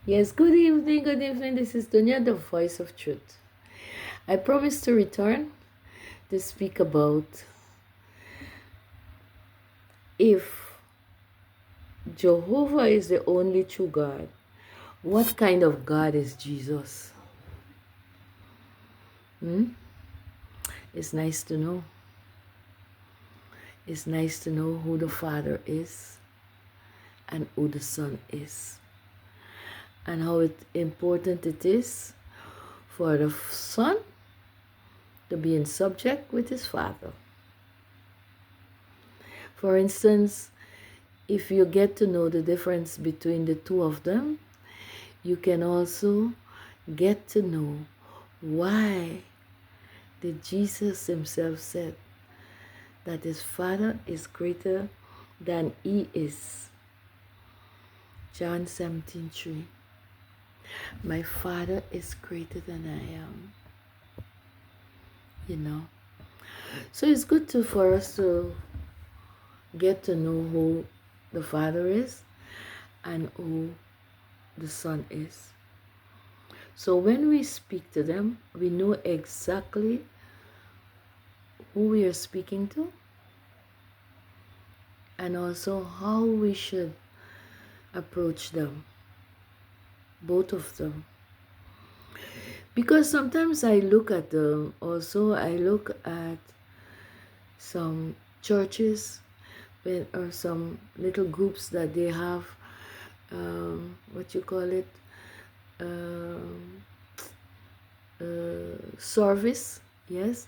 Yes, good evening, good evening. This is Dunya, the voice of truth. I promise to return to speak about if Jehovah is the only true God, what kind of God is Jesus? Hmm? It's nice to know. It's nice to know who the Father is and who the Son is, and how important it is for the Son to be in subject with his Father. For instance, if you get to know the difference between the two of them, you can also get to know why did Jesus himself said that his Father is greater than he is. John 17:3. My Father is greater than I am. You know. So it's good for us to get to know who the Father is and who the Son is. So when we speak to them, we know exactly who we are speaking to and also how we should approach them, both of them. Because sometimes I look at them, also I look at some churches or some little groups that they have, what you call it, um, service. Yes,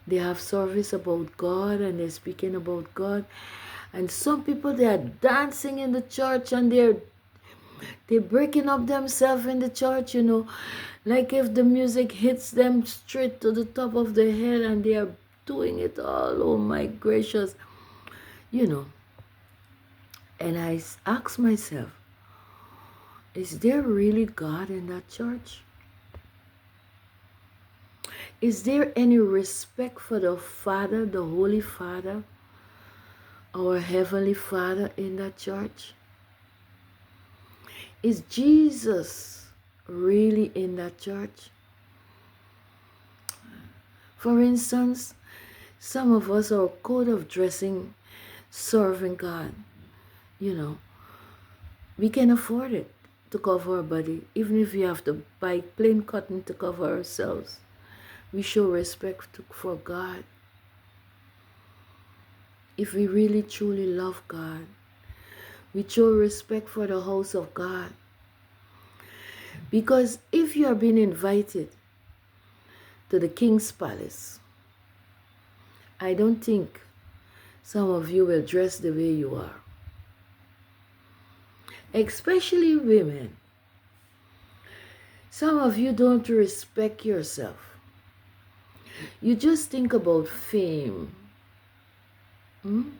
they have service about God and they're speaking about God, and some people, they are dancing in the church and they're breaking up themselves in the church, like if the music hits them straight to the top of their head and they are doing it all. Oh my gracious, you know. And I ask myself, is there really God in that church? Is there any respect for the Father, the Holy Father, our Heavenly Father in that church? Is Jesus really in that church? For instance, some of us, our code of dressing, serving God, you know, we can afford it to cover our body, even if we have to buy plain cotton to cover ourselves. We show respect for God. If we really truly love God, we show respect for the house of God. Because if you are being invited to the king's palace, I don't think some of you will dress the way you are. Especially women. Some of you don't respect yourself. You just think about fame. You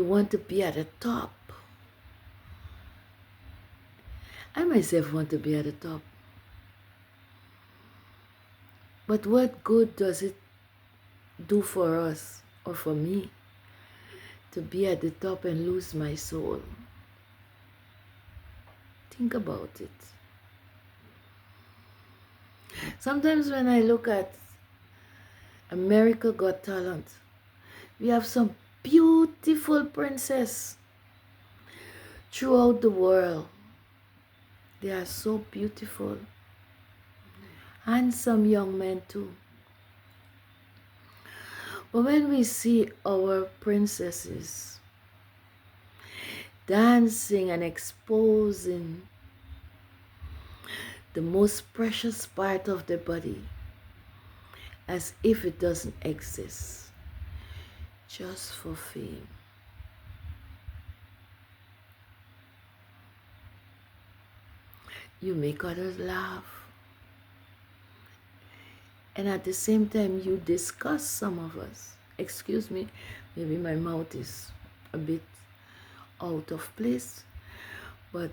want to be at the top. I myself want to be at the top. But what good does it do for us or for me to be at the top and lose my soul? Think about it. Sometimes when I look at America Got Talent, we have some beautiful princess throughout the world. They are so beautiful. Handsome young men too. But when we see our princesses dancing and exposing the most precious part of their body as if it doesn't exist, just for fame, you make others laugh. And at the same time, you disgust some of us. Excuse me, maybe my mouth is a bit out of place, but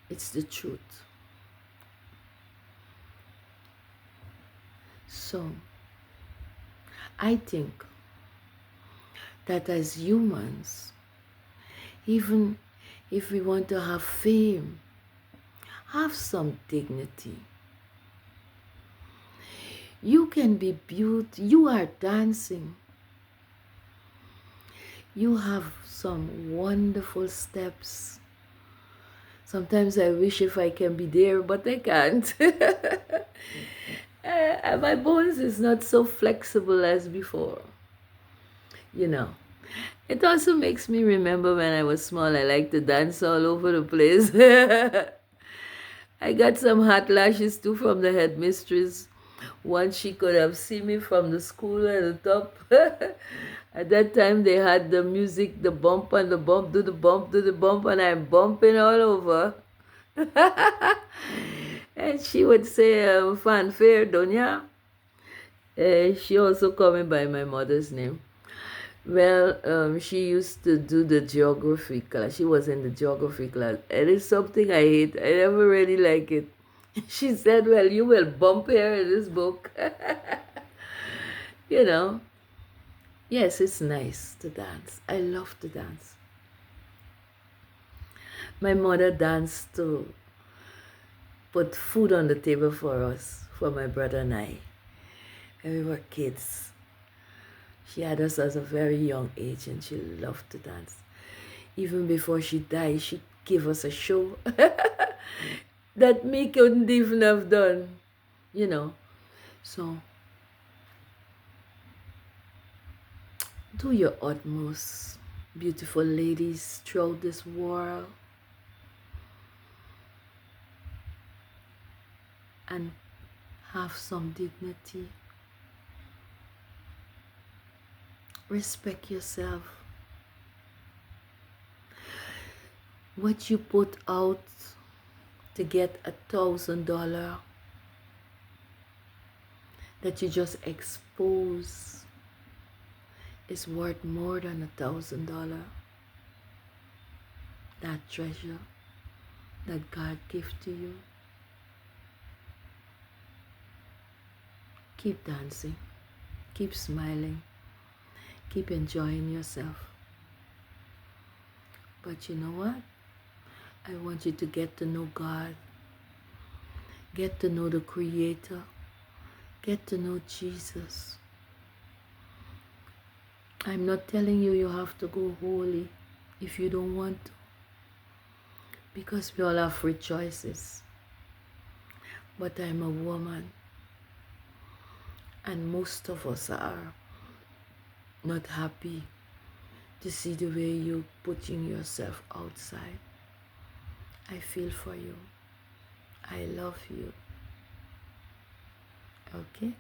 it's the truth. So, I think that as humans, even if we want to have fame, have some dignity. You can be beautiful. You are dancing. You have some wonderful steps. Sometimes I wish if I can be there, but I can't. My bones is not so flexible as before. You know. It also makes me remember when I was small, I liked to dance all over the place. I got some hot lashes too from the headmistress. Once she could have seen me from the school at the top. At that time, they had the music, the bump and the bump, do the bump, do the bump, and I'm bumping all over. And she would say, fanfare, Donya. She also called me by my mother's name. Well, she used to do the geography class. She was in the geography class. And it's something I hate. I never really like it. She said, well, you will bump here in this book. You know, yes, it's nice to dance. I love to dance. My mother danced to put food on the table for us, for my brother and I. And we were kids. She had us at a very young age and she loved to dance. Even before she died, she gave us a show that me couldn't even have done, you know. So, do your utmost, beautiful ladies throughout this world. And have some dignity. Respect yourself. What you put out to get $1,000 that you just expose is worth more than $1,000. That treasure that God gave to you. Keep dancing. Keep smiling. Keep enjoying yourself. But you know what? I want you to get to know God. Get to know the Creator. Get to know Jesus. I'm not telling you you have to go holy if you don't want to. Because we all have free choices. But I'm a woman. And most of us are not happy to see the way you're putting yourself outside. I feel for you. I love you. Okay?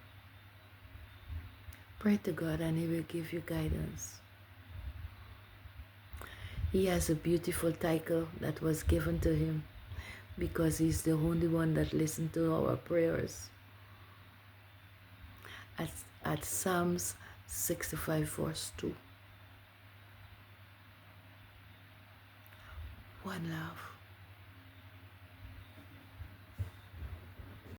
Pray to God and He will give you guidance. He has a beautiful title that was given to Him because He's the only one that listened to our prayers. At Psalms 65 verse 2. One love.